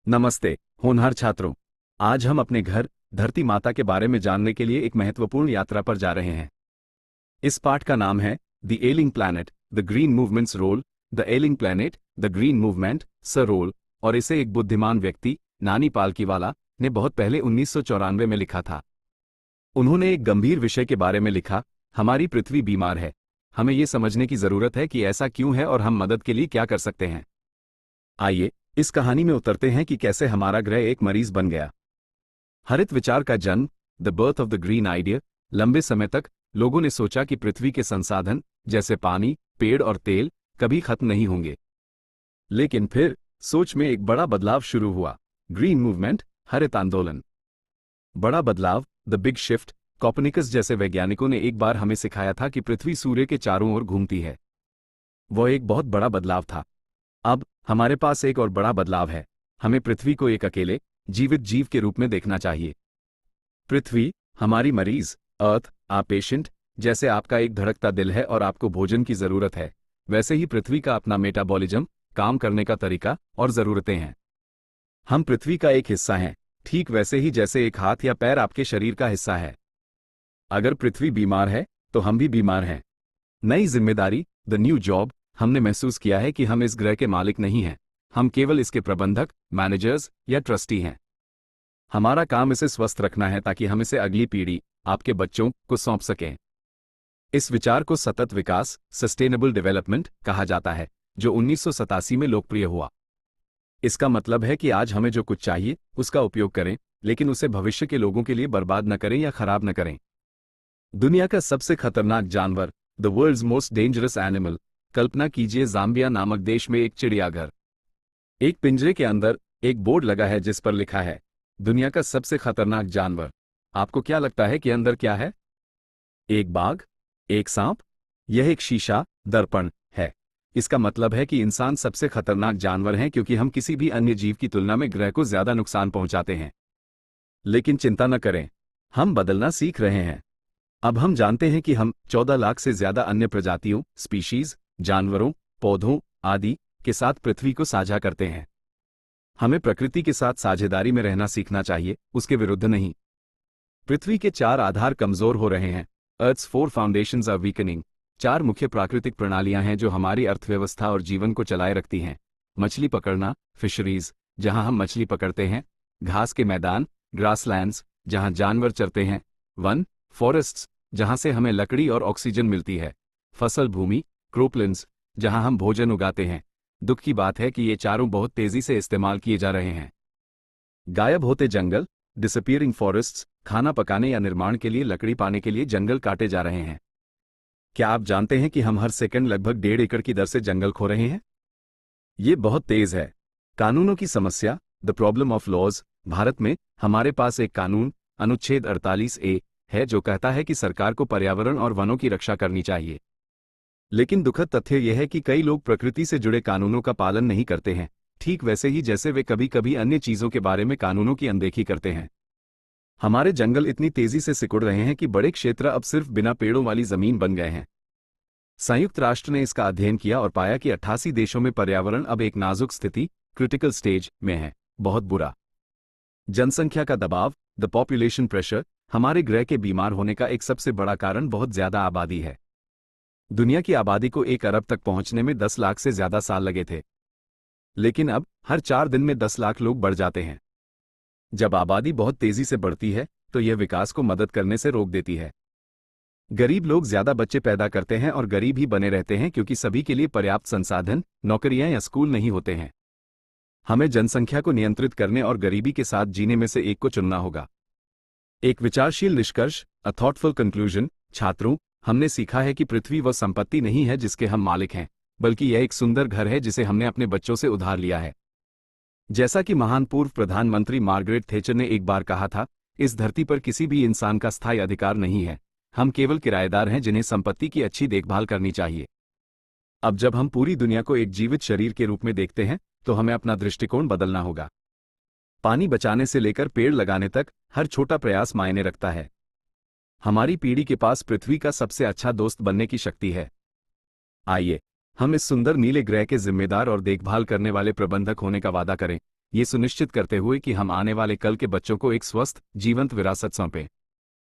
नमस्ते होनहार छात्रों। आज हम अपने घर धरती माता के बारे में जानने के लिए एक महत्वपूर्ण यात्रा पर जा रहे हैं। इस पाठ का नाम है the ailing planet, the green movement's role. The ailing planet, the green movement's role. और इसे एक बुद्धिमान व्यक्ति नानी पालकीवाला ने बहुत पहले 1994 में लिखा था। उन्होंने एक गंभीर विषय के बारे में लिखा, हमारी पृथ्वी बीमार है। हमें ये समझने की जरूरत है कि ऐसा क्यों है और हम मदद के लिए क्या कर सकते हैं। आइए इस कहानी में उतरते हैं कि कैसे हमारा ग्रह एक मरीज बन गया। हरित विचार का जन्म, the birth of the green idea. लंबे समय तक लोगों ने सोचा कि पृथ्वी के संसाधन जैसे पानी, पेड़ और तेल कभी खत्म नहीं होंगे। लेकिन फिर सोच में एक बड़ा बदलाव शुरू हुआ, ग्रीन मूवमेंट, हरित आंदोलन। बड़ा बदलाव, द बिग शिफ्ट। कोपर्निकस जैसे वैज्ञानिकों ने एक बार हमें सिखाया था कि पृथ्वी सूर्य के चारों ओर घूमती है। वह एक बहुत बड़ा बदलाव था। अब हमारे पास एक और बड़ा बदलाव है, हमें पृथ्वी को एक अकेले जीवित जीव के रूप में देखना चाहिए। पृथ्वी हमारी मरीज, अर्थ आ पेशेंट। जैसे आपका एक धड़कता दिल है और आपको भोजन की जरूरत है, वैसे ही पृथ्वी का अपना मेटाबॉलिज्म, काम करने का तरीका और जरूरतें हैं। हम पृथ्वी का एक हिस्सा हैं, ठीक वैसे ही जैसे एक हाथ या पैर आपके शरीर का हिस्सा है। अगर पृथ्वी बीमार है तो हम भी बीमार हैं। नई जिम्मेदारी, द न्यू जॉब। हमने महसूस किया है कि हम इस ग्रह के मालिक नहीं हैं, हम केवल इसके प्रबंधक, मैनेजर्स या ट्रस्टी हैं। हमारा काम इसे स्वस्थ रखना है ताकि हम इसे अगली पीढ़ी, आपके बच्चों को सौंप सकें। इस विचार को सतत विकास, सस्टेनेबल डेवलपमेंट कहा जाता है, जो 1987 में लोकप्रिय हुआ। इसका मतलब है कि आज हमें जो कुछ चाहिए उसका उपयोग करें, लेकिन उसे भविष्य के लोगों के लिए बर्बाद न करें या खराब न करें। दुनिया का सबसे खतरनाक जानवर, the world's most dangerous animal. कल्पना कीजिए जाम्बिया नामक देश में एक चिड़ियाघर। एक पिंजरे के अंदर एक बोर्ड लगा है जिस पर लिखा है, दुनिया का सबसे खतरनाक जानवर। आपको क्या लगता है कि अंदर क्या है? एक बाघ? एक सांप? यह एक शीशा दर्पण है। इसका मतलब है कि इंसान सबसे खतरनाक जानवर हैं क्योंकि हम किसी भी अन्य जीव की तुलना में ग्रह को ज्यादा नुकसान पहुंचाते हैं। लेकिन चिंता न करें, हम बदलना सीख रहे हैं। अब हम जानते हैं कि हम 14 लाख से ज्यादा अन्य प्रजातियों, स्पीशीज, जानवरों, पौधों आदि के साथ पृथ्वी को साझा करते हैं। हमें प्रकृति के साथ साझेदारी में रहना सीखना चाहिए, उसके विरुद्ध नहीं। पृथ्वी के 4 आधार कमजोर हो रहे हैं। Earth's 4 foundations are weakening. 4 मुख्य प्राकृतिक प्रणालियां हैं जो हमारी अर्थव्यवस्था और जीवन को चलाए रखती हैं। मछली पकड़ना, फिशरीज, जहां हम मछली पकड़ते हैं। घास के मैदान, ग्रासलैंड्स, जहां जानवर चरते हैं। वन, फॉरेस्ट्स, जहां से हमें लकड़ी और ऑक्सीजन मिलती है। फसल भूमि, क्रोपलैंड्स, जहां हम भोजन उगाते हैं। दुख की बात है कि ये चारों बहुत तेजी से इस्तेमाल किए जा रहे हैं। गायब होते जंगल, डिसअपीयरिंग फॉरेस्ट्स, खाना पकाने या निर्माण के लिए लकड़ी पाने के लिए जंगल काटे जा रहे हैं। क्या आप जानते हैं कि हम हर सेकंड लगभग 1.5 एकड़ की दर से जंगल खो रहे हैं? ये बहुत तेज है। कानूनों की समस्या, the problem of laws. Bharat में हमारे पास एक कानून, अनुच्छेद 48A है, जो कहता है कि सरकार को पर्यावरण और वनों की रक्षा करनी चाहिए। लेकिन दुखद तथ्य यह है कि कई लोग प्रकृति से जुड़े कानूनों का पालन नहीं करते हैं, ठीक वैसे ही जैसे वे कभी कभी अन्य चीजों के बारे में कानूनों की अनदेखी करते हैं। हमारे जंगल इतनी तेजी से सिकुड़ रहे हैं कि बड़े क्षेत्र अब सिर्फ बिना पेड़ों वाली जमीन बन गए हैं। संयुक्त राष्ट्र ने इसका अध्ययन किया और पाया कि 88 देशों में पर्यावरण अब एक नाजुक स्थिति, क्रिटिकल स्टेज में है। बहुत बुरा। जनसंख्या का दबाव, द पॉपुलेशन प्रेशर। हमारे ग्रह के बीमार होने का एक सबसे बड़ा कारण बहुत ज्यादा आबादी है। दुनिया की आबादी को 1 अरब तक पहुंचने में 10 लाख से ज्यादा साल लगे थे, लेकिन अब हर 4 दिन में 10 लाख लोग बढ़ जाते हैं। जब आबादी बहुत तेजी से बढ़ती है तो यह विकास को मदद करने से रोक देती है। गरीब लोग ज्यादा बच्चे पैदा करते हैं और गरीब ही बने रहते हैं क्योंकि सभी के लिए पर्याप्त संसाधन, नौकरियां या स्कूल नहीं होते हैं। हमें जनसंख्या को नियंत्रित करने और गरीबी के साथ जीने में से एक को चुनना होगा। एक विचारशील निष्कर्ष, अ थॉटफुल कंक्लूजन। छात्रों, हमने सीखा है कि पृथ्वी वह संपत्ति नहीं है जिसके हम मालिक हैं, बल्कि यह एक सुंदर घर है जिसे हमने अपने बच्चों से उधार लिया है। जैसा कि महान पूर्व प्रधानमंत्री मार्गरेट थैचर ने एक बार कहा था, इस धरती पर किसी भी इंसान का स्थायी अधिकार नहीं है, हम केवल किराएदार हैं जिन्हें संपत्ति की अच्छी देखभाल करनी चाहिए। अब जब हम पूरी दुनिया को एक जीवित शरीर के रूप में देखते हैं तो हमें अपना दृष्टिकोण बदलना होगा। पानी बचाने से लेकर पेड़ लगाने तक हर छोटा प्रयास मायने रखता है। हमारी पीढ़ी के पास पृथ्वी का सबसे अच्छा दोस्त बनने की शक्ति है। आइए हम इस सुंदर नीले ग्रह के जिम्मेदार और देखभाल करने वाले प्रबंधक होने का वादा करें, ये सुनिश्चित करते हुए कि हम आने वाले कल के बच्चों को एक स्वस्थ जीवंत विरासत सौंपें।